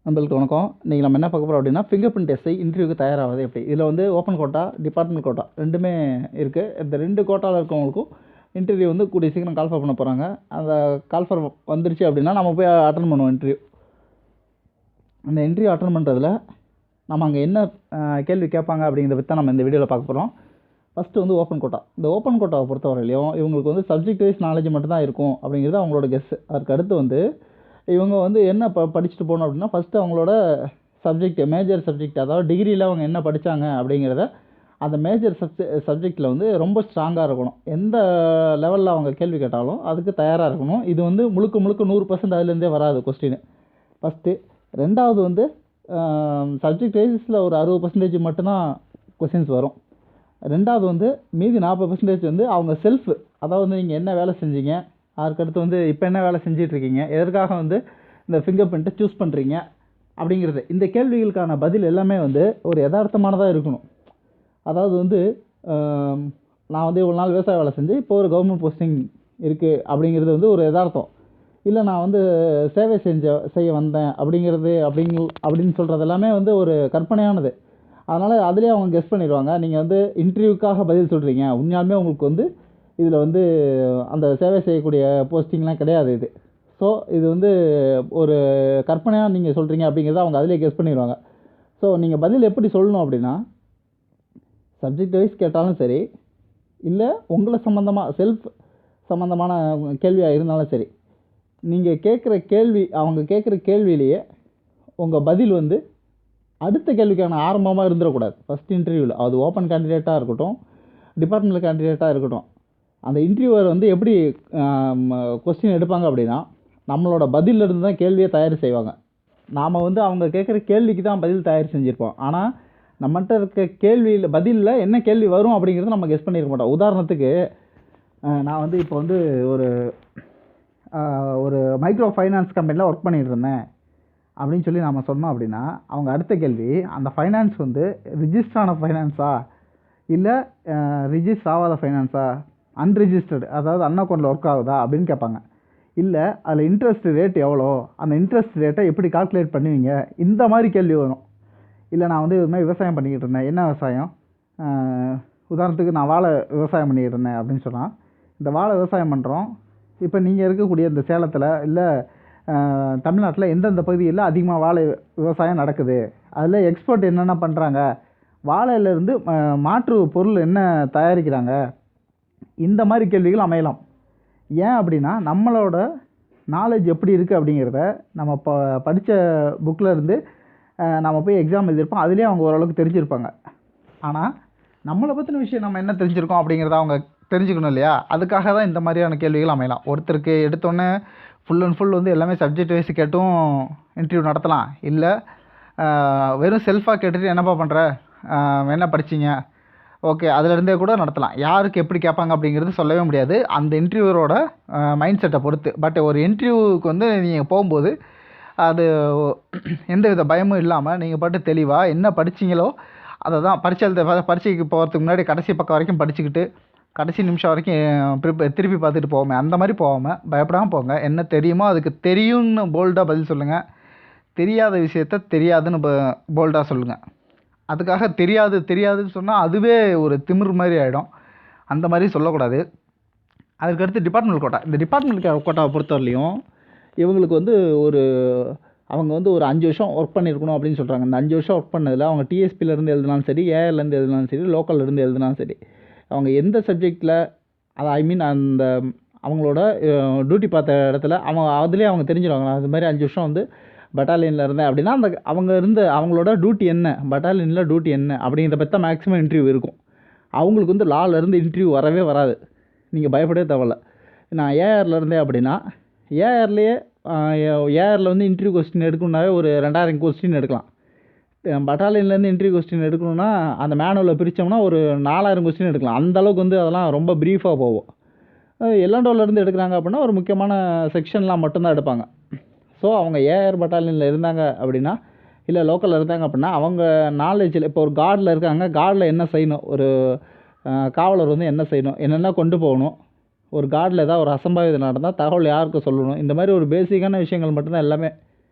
நண்பர்களுக்கு வணக்கம். இன்றைக்கி நம்ம என்ன பார்க்க போகிறோம் அப்படின்னா, ஃபிங்கர் பிரிண்ட் எஸ்ஐ இன்டர்வியூக்கு தயாராவது எப்படி. இதில் வந்து ஓப்பன் கோட்டா, டிபார்ட்மெண்ட் கோட்டா ரெண்டுமே இருக்குது. இந்த 2 கோட்டாவில் இருக்கவங்களுக்கும் இன்டர்வியூ வந்து கூடிய சீக்கிரம் கால்ஃபர் பண்ண போகிறாங்க. அந்த கால்ஃபர் வந்துருச்சு அப்படின்னா நம்ம போய் அட்டன் பண்ணுவோம் இன்டர்வியூ. அந்த இன்டர்வியூ அட்டன் பண்ணுறதுல நம்ம அங்கே என்ன கேள்வி கேட்பாங்க அப்படிங்கிறத பற்றி தான் நம்ம இந்த வீடியோவில் பார்க்க போகிறோம். ஃபஸ்ட்டு வந்து ஓப்பன் கோட்டா. இந்த ஓப்பன் கோட்டாவை பொறுத்தவரையிலையும் இவங்களுக்கு வந்து சப்ஜெக்ட் வைஸ் நாலேஜ் மட்டும் தான் இருக்கும் அப்படிங்கிறது அவங்களோட கெஸ். அதுக்கு அடுத்து வந்து இவங்க வந்து என்ன படிச்சுட்டு போகணும் அப்படின்னா, ஃபஸ்ட்டு அவங்களோட சப்ஜெக்ட், மேஜர் சப்ஜெக்ட், அதாவது டிகிரியில் அவங்க என்ன படித்தாங்க அப்படிங்கிறத அந்த மேஜர் சப்ஜெக்டில் வந்து ரொம்ப ஸ்ட்ராங்காக இருக்கணும். எந்த லெவலில் அவங்க கேள்வி கேட்டாலும் அதுக்கு தயாராக இருக்கணும். இது வந்து முழுக்க 100% அதுலேருந்தே வராது கொஸ்டின் ஃபஸ்ட்டு. ரெண்டாவது வந்து சப்ஜெக்ட் வைஸில் ஒரு 60% மட்டும்தான் கொஸ்டின்ஸ் வரும். ரெண்டாவது வந்து மீதி 40% வந்து அவங்க செல்ஃப், அதாவது நீங்கள் என்ன வேலை செஞ்சீங்க, அதுக்கடுத்து வந்து இப்போ என்ன வேலை செஞ்சிட்ருக்கீங்க, எதற்காக வந்து இந்த ஃபிங்கர் பிரிண்ட்டை சூஸ் பண்ணுறீங்க அப்படிங்கிறது. இந்த கேள்விகளுக்கான பதில் எல்லாமே வந்து ஒரு யதார்த்தமானதாக இருக்கணும். அதாவது வந்து நான் வந்து இவ்வளோ நாள் விவசாய வேலை செஞ்சு இப்போ ஒரு கவர்மெண்ட் போஸ்டிங் இருக்குது அப்படிங்கிறது வந்து ஒரு யதார்த்தம். இல்லை நான் வந்து சேவை செய்ய வந்தேன் அப்படின்னு சொல்கிறது எல்லாமே வந்து ஒரு கற்பனையானது. அதனால் அதிலே அவங்க கெஸ் பண்ணிடுவாங்க. நீங்கள் வந்து இன்டர்வியூக்காக பதில் சொல்கிறீங்க, உண்மையாலுமே உங்களுக்கு வந்து இதில் வந்து அந்த சேவை செய்யக்கூடிய போஸ்டிங்லாம் கிடையாது இது. ஸோ இது வந்து ஒரு கற்பனையாக நீங்கள் சொல்கிறீங்க அப்படிங்கிறத அவங்க அதிலே கெஸ் பண்ணிடுவாங்க. ஸோ நீங்கள் பதில் எப்படி சொல்லணும் அப்படின்னா, சப்ஜெக்ட் வைஸ் கேட்டாலும் சரி, இல்லை உங்களை சம்மந்தமாக செல்ஃப் சம்மந்தமான கேள்வியாக இருந்தாலும் சரி, நீங்கள் கேட்குற கேள்வி, அவங்க கேட்குற கேள்வியிலேயே உங்கள் பதில் வந்து அடுத்த கேள்விக்கான ஆரம்பமாக இருந்துடக்கூடாது. ஃபஸ்ட் இன்டர்வியூவில் அது ஓப்பன் கேண்டிடேட்டாக இருக்கட்டும், டிபார்ட்மெண்ட் கேண்டிடேட்டாக இருக்கட்டும், அந்த இன்டர்வியூவர் வந்து எப்படி கொஸ்டின் எடுப்பாங்க அப்படின்னா, நம்மளோட பதிலிருந்து தான் கேள்வியை தயார் செய்வாங்க. நாம் வந்து அவங்க கேட்குற கேள்விக்கு தான் பதில் தயார் செஞ்சுருப்போம். ஆனால் நம்மகிட்ட இருக்க கேள்வியில் பதிலில் என்ன கேள்வி வரும் அப்படிங்கிறது நம்ம கெஸ் பண்ணியிருக்க மாட்டோம். உதாரணத்துக்கு நான் வந்து இப்போ வந்து ஒரு மைக்ரோ ஃபைனான்ஸ் கம்பெனியில் ஒர்க் பண்ணிகிட்டு இருந்தேன் அப்படின்னு சொல்லி நாம் சொன்னோம் அப்படின்னா, அவங்க அடுத்த கேள்வி, அந்த ஃபைனான்ஸ் வந்து ரிஜிஸ்டர் ஆன ஃபைனான்ஸா, இல்லை ரிஜிஸ்டர் ஆகாத ஃபைனான்ஸா, அன்ரிஜிஸ்டர்டு, அதாவது அக்கௌண்ட்டில் ஒர்க் ஆகுதா அப்படின்னு கேட்பாங்க. இல்லை அதில் இன்ட்ரெஸ்ட் ரேட் எவ்வளோ, அந்த இன்ட்ரெஸ்ட் ரேட்டை எப்படி கால்குலேட் பண்ணுவீங்க, இந்த மாதிரி கேள்வி வரும். இல்லை நான் வந்து இது மாதிரி விவசாயம் பண்ணிக்கிட்டு இருந்தேன், என்ன விவசாயம், உதாரணத்துக்கு நான் வாழை விவசாயம் பண்ணிக்கிட்டு இருந்தேன் அப்படின்னு சொன்னால், இந்த வாழை விவசாயம் பண்ணுறோம், இப்போ நீங்கள் இருக்கக்கூடிய இந்த சேலத்தில் இல்லை தமிழ்நாட்டில் எந்தெந்த பகுதியில் அதிகமாக வாழை விவசாயம் நடக்குது, அதில் எக்ஸ்போர்ட் என்னென்ன பண்ணுறாங்க, வாழையிலேருந்து மாற்று பொருள் என்ன தயாரிக்கிறாங்க, இந்த மாதிரி கேள்விகள் அமையலாம். ஏன் அப்படின்னா, நம்மளோட நாலேஜ் எப்படி இருக்குது அப்படிங்கிறத நம்ம படித்த புக்கில் இருந்து நம்ம போய் எக்ஸாம் எழுதியிருப்போம், அதுலேயே அவங்க ஓரளவுக்கு தெரிஞ்சிருப்பாங்க. ஆனால் நம்மளை பற்றின விஷயம் நம்ம என்ன தெரிஞ்சிருக்கோம் அப்படிங்கிறத அவங்க தெரிஞ்சுக்கணும் இல்லையா? அதுக்காக தான் இந்த மாதிரியான கேள்விகள் அமையலாம். ஒருத்தருக்கு எடுத்தோன்னே ஃபுல் அண்ட் ஃபுல் வந்து எல்லாமே சப்ஜெக்ட் வைஸ் கேட்டும் இன்டர்வியூ நடத்தலாம். இல்லை வெறும் செல்ஃபாக கேட்டுட்டு என்னப்பா பண்ணுற, என்ன படிச்சிங்க, ஓகே, அதிலிருந்தே கூட நடத்தலாம். யாருக்கு எப்படி கேட்பாங்க அப்படிங்கிறது சொல்லவே முடியாது, அந்த இன்டர்வியூவரோட மைண்ட் செட்டை பொறுத்து. பட் ஒரு இன்டர்வியூவுக்கு வந்து நீங்கள் போகும்போது அது எந்த வித பயமும் இல்லாமல் நீங்கள் பாட்டு தெளிவாக என்ன படிச்சிங்களோ அதை தான் பரீட்சைக்கு போகிறதுக்கு முன்னாடி கடைசி பக்கம் வரைக்கும் படிச்சுக்கிட்டு கடைசி நிமிஷம் வரைக்கும் திருப்பி பார்த்துட்டு போவோமே, அந்த மாதிரி போகாமல் பயப்படாமல் போங்க. என்ன தெரியுமோ அதுக்கு தெரியும்னு போல்டாக பதில் சொல்லுங்கள். தெரியாத விஷயத்த தெரியாதுன்னு போல்டாக சொல்லுங்கள். அதுக்காக தெரியாதுன்னு சொன்னால் அதுவே ஒரு திமிர் மாதிரி ஆகிடும். அந்த மாதிரி சொல்லக்கூடாது. அதுக்கடுத்து டிபார்ட்மெண்ட் கோட்டா. இந்த டிபார்ட்மெண்ட் கோட்டாவை பொறுத்தவரையிலையும் இவங்களுக்கு வந்து அவங்க வந்து ஒரு 5 வருஷம் ஒர்க் பண்ணியிருக்கணும் அப்படின்னு சொல்கிறாங்க. இந்த 5 வருஷம் ஒர்க் பண்ணதில் அவங்க டிஎஸ்பியிலேருந்து எழுதினாலும் சரி, ஏஆர்லேருந்து எழுதினாலும் சரி, லோக்கல்லேருந்து எழுதினாலும் சரி, அவங்க எந்த சப்ஜெக்டில், அது அந்த அவங்களோட டியூட்டி பார்த்த இடத்துல அதுலேயே அவங்க தெரிஞ்சிடுவாங்க. அது மாதிரி 5 வருஷம் வந்து பட்டாலியனில் இருந்தேன் அப்படின்னா அவங்களோட டியூட்டி என்ன, பட்டாலியனில் டியூட்டி என்ன அப்படிங்கிறத பற்றி தான் மேக்ஸிமம் இன்டர்வியூ இருக்கும். அவங்களுக்கு வந்து லாலேருந்து இன்டர்வியூ வரவே வராது, நீங்கள் பயப்படவே தேவையில்ல. நான் ஏஆரில் இருந்தேன் அப்படின்னா ஏஆரில் வந்து இன்டர்வியூ கொஸ்டின் எடுக்கணுன்னாவே ஒரு 2000 கொஸ்டின் எடுக்கலாம். பட்டாலியன்லேருந்து இன்டர்வியூ கொஸ்டின் எடுக்கணுன்னா அந்த மேனுவலில் பிரித்தோம்னா ஒரு 4000 கொஸ்டின் எடுக்கலாம். அந்தளவுக்கு வந்து அதெல்லாம் ரொம்ப ப்ரீஃபாக போகும். எல்என்டோலேருந்து எடுக்கிறாங்க அப்படின்னா ஒரு முக்கியமான செக்ஷன்லாம் மட்டும்தான் எடுப்பாங்க. ஸோ அவங்க ஏஆர் பட்டாலியனில் இருந்தாங்க அப்படின்னா, இல்லை லோக்கலில் இருந்தாங்க அப்படின்னா, அவங்க நாலேஜில் இப்போ ஒரு கார்டில் இருக்காங்க, கார்டில் என்ன செய்யணும், ஒரு காவலர் வந்து என்ன செய்யணும், என்னென்ன கொண்டு போகணும், ஒரு கார்டில் ஏதாவது ஒரு அசம்பாவிதம் நடந்தால் தகவல் யாருக்கு சொல்லணும், இந்த மாதிரி ஒரு பேசிக்கான விஷயங்கள் மட்டும்தான் எல்லாமே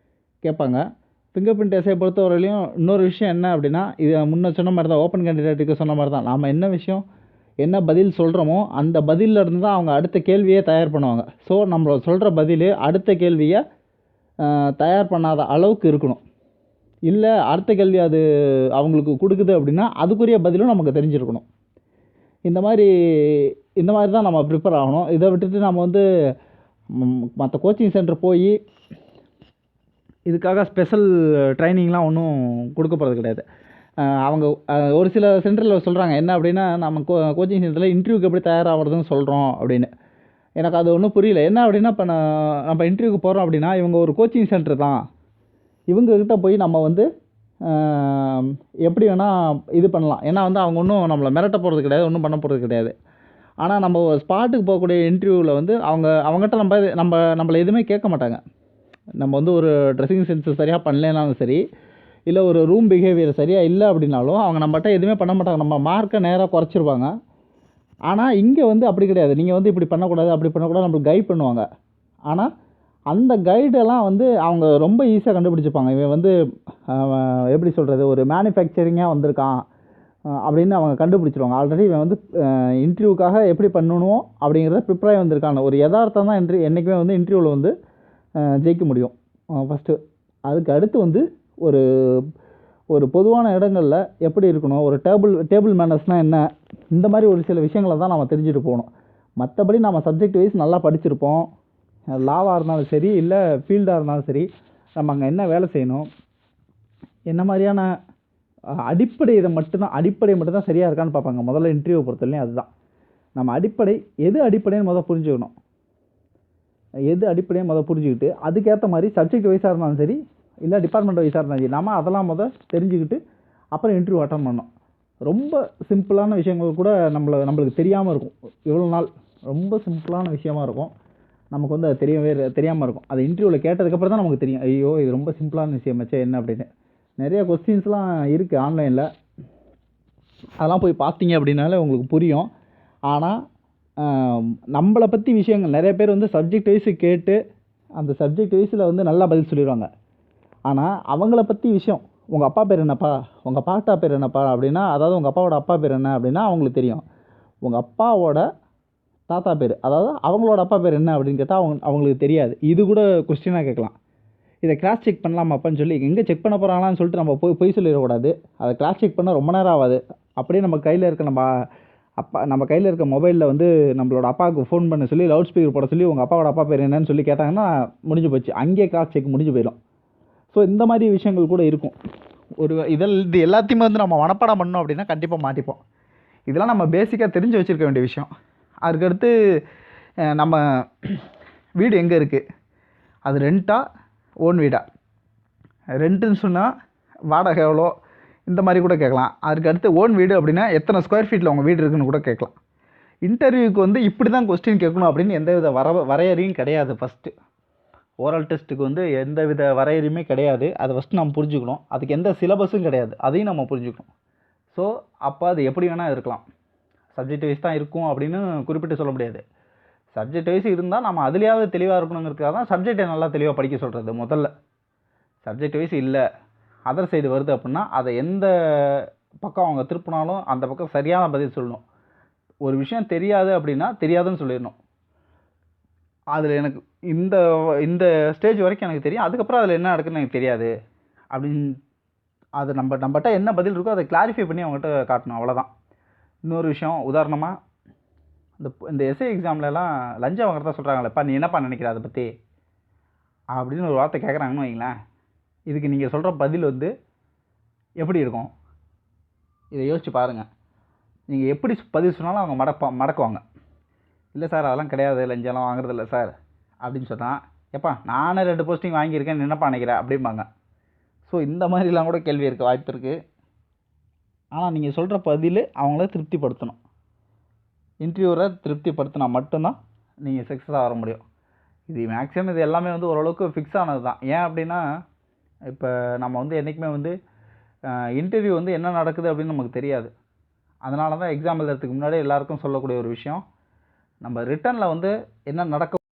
கேட்பாங்க. ஃபிங்கர் பிரிண்ட் எஸ்ஐ பொறுத்தவரையிலையும் இன்னொரு விஷயம் என்ன அப்படின்னா, இது முன்ன சொன்ன மாதிரி தான், ஓப்பன் கேண்டிடேட்டுக்கு சொன்ன மாதிரி தான். நாம் என்ன விஷயம் என்ன பதில் சொல்கிறோமோ அந்த பதிலில் இருந்து தான் அவங்க அடுத்த கேள்வியே தயார் பண்ணுவாங்க. ஸோ நம்மள சொல்கிற பதில் அடுத்த கேள்வியை தயார் பண்ணாத அளவுக்கு இருக்கணும். இல்லை அடுத்த கேள்வி அது அவங்களுக்கு கொடுக்குது அப்படின்னா அதுக்குரிய பதிலும் நமக்கு தெரிஞ்சிருக்கணும். இந்த மாதிரி தான் நம்ம ப்ரிப்பேர் ஆகணும். இதை விட்டுட்டு நம்ம வந்து மற்ற கோச்சிங் சென்டர் போய் இதுக்காக ஸ்பெஷல் ட்ரைனிங்லாம் ஒன்றும் கொடுக்க போகிறது கிடையாது. அவங்க ஒரு சில சென்டரில் சொல்கிறாங்க என்ன அப்படின்னா, நம்ம கோச்சிங் சென்டரில் இன்டர்வியூக்கு எப்படி தயாராகிறதுன்னு சொல்கிறோம் அப்படின்னு. எனக்கு அது ஒன்றும் புரியல. என்ன அப்படின்னா, இப்போ நம்ம இன்டர்வியூக்கு போகிறோம் அப்படின்னா இவங்க ஒரு கோச்சிங் சென்டர் தான், இவங்கக்கிட்ட போய் நம்ம வந்து எப்படி வேணால் இது பண்ணலாம். ஏன்னா வந்து அவங்க ஒன்றும் நம்மளை மிரட்ட போகிறது கிடையாது, ஒன்றும் பண்ண போகிறது கிடையாது. ஆனால் நம்ம ஸ்பாட்டுக்கு போகக்கூடிய இன்டர்வியூவில் வந்து அவங்ககிட்ட நம்மளை எதுவுமே கேட்க மாட்டாங்க. நம்ம வந்து ஒரு ட்ரெஸ்ஸிங் சென்ஸ் சரியாக பண்ணலைனாலும் சரி, இல்லை ஒரு ரூம் பிஹேவியர் சரியாக இல்லை அப்படின்னாலும் அவங்க நம்மகிட்ட எதுவுமே பண்ண மாட்டாங்க. நம்ம மார்க்கை நேராக குறைச்சிருவாங்க. ஆனால் இங்கே வந்து அப்படி கிடையாது. நீங்கள் வந்து இப்படி பண்ணக்கூடாது, அப்படி பண்ணக்கூடாது, நம்மளுக்கு கைட் பண்ணுவாங்க. ஆனால் அந்த கைடெல்லாம் வந்து அவங்க ரொம்ப ஈஸியாக கண்டுபிடிச்சிப்பாங்க. இவன் வந்து எப்படி சொல்கிறது, ஒரு மேனுஃபேக்சரிங்காக வந்திருக்கான் அப்படின்னு அவங்க கண்டுபிடிச்சிருவாங்க. ஆல்ரெடி இவன் வந்து இன்டர்வியூக்காக எப்படி பண்ணணும் அப்படிங்கிறத ப்ரிப்பேர் ஆகி வந்திருக்காங்க. ஒரு யதார்த்தம் தான் என்றைக்குமே வந்து இன்டர்வியூவில் வந்து ஜெயிக்க முடியும் ஃபஸ்ட்டு. அதுக்கு அடுத்து வந்து ஒரு பொதுவான இடங்களில் எப்படி இருக்கணும், ஒரு டேபிள் மேனர்ஸ்னால் என்ன, இந்த மாதிரி ஒரு சில விஷயங்களை தான் நம்ம தெரிஞ்சுட்டு போகணும். மற்றபடி நம்ம சப்ஜெக்ட் வைஸ் நல்லா படிச்சிருப்போம். லாவாக இருந்தாலும் சரி, இல்லை ஃபீல்டாக இருந்தாலும் சரி, நம்ம அங்கே என்ன வேலை செய்யணும், என்ன மாதிரியான அடிப்படை மட்டும்தான் சரியாக இருக்கான்னு பார்ப்பாங்க. முதல்ல இன்டர்வியூ பொறுத்தவரையும் அதுதான் நம்ம எது அடிப்படைன்னு புரிஞ்சுக்கணும். எது அடிப்படையாக புரிஞ்சுக்கிட்டு அதுக்கேற்ற மாதிரி சப்ஜெக்ட் வைஸாக இருந்தாலும் சரி, இல்லை டிபார்ட்மெண்ட் வைஸாக இருந்தாலும் சரி, நம்ம அதெல்லாம் தெரிஞ்சுக்கிட்டு அப்புறம் இன்டர்வியூ அட்டன் பண்ணோம். ரொம்ப சிம்பிளான விஷயங்கள் கூட நம்மளுக்கு தெரியாமல் இருக்கும். இவ்வளோ நாள் ரொம்ப சிம்பிளான விஷயமா இருக்கும், நமக்கு வந்து அது தெரியாமல் இருக்கும். அது இன்டர்வியூவில் கேட்டதுக்கப்புறம் தான் நமக்கு தெரியும், ஐயோ இது ரொம்ப சிம்பிளான விஷயமாச்சே என்ன அப்படின்னு. நிறைய கொஸ்டின்ஸ்லாம் இருக்குது ஆன்லைனில், அதெல்லாம் போய் பார்த்தீங்க அப்படின்னாலே உங்களுக்கு புரியும். ஆனால் நம்மளை பற்றி விஷயங்கள் நிறைய பேர் வந்து சப்ஜெக்ட் வைஸு கேட்டு அந்த சப்ஜெக்ட் வைஸில் வந்து நல்லா பதில் சொல்லிடுவாங்க. ஆனால் அவங்கள பற்றி விஷயம், உங்கள் அப்பா பேர் என்னப்பா, உங்கள் பாட்டா பேர் என்னப்பா அப்படின்னா, அதாவது உங்கள் அப்பாவோட அப்பா பேர் என்ன அப்படின்னா அவங்களுக்கு தெரியும். உங்கள் அப்பாவோட தாத்தா பேர், அதாவது அவங்களோட அப்பா பேர் என்ன அப்படின்னு கேட்டால் அவங்களுக்கு தெரியாது. இது கூட கொஸ்டினாக கேட்கலாம். இதை கிராஸ் செக் பண்ணலாமாப்பான்னு சொல்லி எங்கே செக் பண்ண போகிறாங்களான்னு சொல்லிட்டு நம்ம போய் சொல்லிடக்கூடாது. அதை கிராஸ் செக் பண்ண ரொம்ப நேரம் ஆகாது. அப்படியே நம்ம கையில் இருக்க மொபைலில் வந்து நம்மளோட அப்பாவுக்கு ஃபோன் பண்ண சொல்லி லவுட் ஸ்பீக்கர் போட சொல்லி உங்கள் அப்பாவோட அப்பா பேர் என்னன்னு சொல்லி கேட்டாங்கன்னா முடிஞ்சு போச்சு, அங்கேயே கிராஸ் செக் முடிஞ்சு போயிடும். ஸோ இந்த மாதிரி விஷயங்கள் கூட இருக்கும். இது எல்லாத்தையுமே வந்து நம்ம மனப்பாடம் பண்ணோம் அப்படின்னா கண்டிப்பாக மாட்டிப்போம். இதெல்லாம் நம்ம பேசிக்காக தெரிஞ்சு வச்சுருக்க வேண்டிய விஷயம். அதுக்கடுத்து நம்ம வீடு எங்கே இருக்குது, அது ரெண்ட்டா ஓன் வீடா, ரெண்ட்டுன்னு சொன்னால் வாடகை எவ்வளோ, இந்த மாதிரி கூட கேட்கலாம். அதுக்கடுத்து ஓன் வீடு அப்படின்னா எத்தனை ஸ்கொயர் ஃபீட்டில் உங்கள் வீடு இருக்குன்னு கூட கேட்கலாம். இன்டர்வியூக்கு வந்து இப்படி தான் கொஸ்டின் கேட்கணும் அப்படின்னு எந்தவித வரையறையும் கிடையாது. ஃபஸ்ட்டு ஓரல் டெஸ்ட்டுக்கு வந்து எந்தவித வரையறையுமே கிடையாது. அதை ஃபஸ்ட்டு நம்ம புரிஞ்சுக்கணும். அதுக்கு எந்த சிலபஸும் கிடையாது, அதையும் நம்ம புரிஞ்சுக்கணும். ஸோ அப்போ அது எப்படி வேணால் இருக்கலாம். சப்ஜெக்ட் வைஸ் தான் இருக்கும் அப்படின்னு குறிப்பிட்டு சொல்ல முடியாது. சப்ஜெக்ட் வைஸ் இருந்தால் நம்ம அதுலேயாவது தெளிவாக இருக்கணுங்கிறதுக்காக தான் சப்ஜெக்டை நல்லா தெளிவாக படிக்க சொல்கிறது. முதல்ல சப்ஜெக்ட் வைஸ் இல்லை, அதர் சைடு வருது அப்படின்னா அதை எந்த பக்கம் அவங்க திருப்பினாலும் அந்த பக்கம் சரியான பதில் சொல்லணும். ஒரு விஷயம் தெரியாது அப்படின்னா தெரியாதுன்னு சொல்லிடணும். அதில் எனக்கு இந்த ஸ்டேஜ் வரைக்கும் எனக்கு தெரியும், அதுக்கப்புறம் அதில் என்ன நடக்குதுன்னு எனக்கு தெரியாது அப்படின்னு அது நம்மகிட்ட என்ன பதில் இருக்கோ அதை கிளாரிஃபை பண்ணி அவங்ககிட்ட காட்டணும், அவ்வளோதான். இன்னொரு விஷயம், உதாரணமாக இந்த எஸ்ஏ எக்ஸாம்லலாம் லஞ்சம் வாங்குறதா சொல்கிறாங்களேப்பா, நீ என்னப்பா நினைக்கிற அதை பற்றி அப்படின்னு ஒரு வார்த்தை கேட்குறாங்கன்னு வைங்களேன். இதுக்கு நீங்கள் சொல்கிற பதில் வந்து எப்படி இருக்கும், இதை யோசிச்சு பாருங்கள். நீங்கள் எப்படி பதில் சொன்னாலும் அவங்க மடக்குவாங்க. இல்லை சார் அதெல்லாம் கிடையாது, லஞ்சம்லாம் வாங்குறதில்ல சார் அப்படின்னு சொன்னால், எப்பா நானே 2 போஸ்டிங் வாங்கியிருக்கேன் என்னப்பா நினைக்கிறேன் அப்படிம்பாங்க. ஸோ இந்த மாதிரிலாம் கூட கேள்வி இருக்க வாய்ப்பு இருக்குது. ஆனால் நீங்கள் சொல்கிற பதில் அவங்கள திருப்திப்படுத்தணும். இன்டர்வியூரை திருப்திப்படுத்தினா மட்டும்தான் நீங்கள் சக்ஸஸாக வர முடியும். இது மேக்ஸிமம் இது எல்லாமே வந்து ஓரளவுக்கு ஃபிக்ஸ் ஆனது தான். ஏன் அப்படின்னா, இப்போ நம்ம வந்து என்றைக்குமே வந்து இன்டர்வியூ வந்து என்ன நடக்குது அப்படின்னு நமக்கு தெரியாது. அதனால தான் எக்ஸாம் எழுதுறதுக்கு முன்னாடி எல்லாருக்கும் சொல்லக்கூடிய ஒரு விஷயம், நம்ம ரிட்டனில் வந்து என்ன நடக்கும்